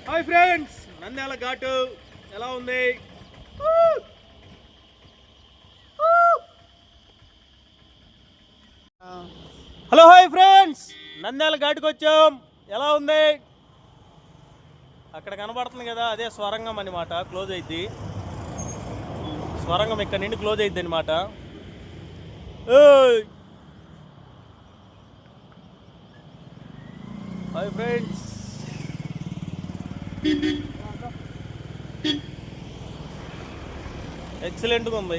Hi friends, Nandyal ఘాటు ఎలా ఉంది? హలో హాయ్ ఫ్రెండ్స్, నంద్యాల ఘాటుకు వచ్చాం. ఎలా ఉంది? అక్కడ కనబడుతుంది కదా, అదే స్వరంగం అనమాట. క్లోజ్ అయింది స్వరంగం, ఇక్కడ నుండి క్లోజ్ అయింది అనమాట. హాయ్ ఫ్రెండ్స్, ఎక్సలెంట్గా ఉంది.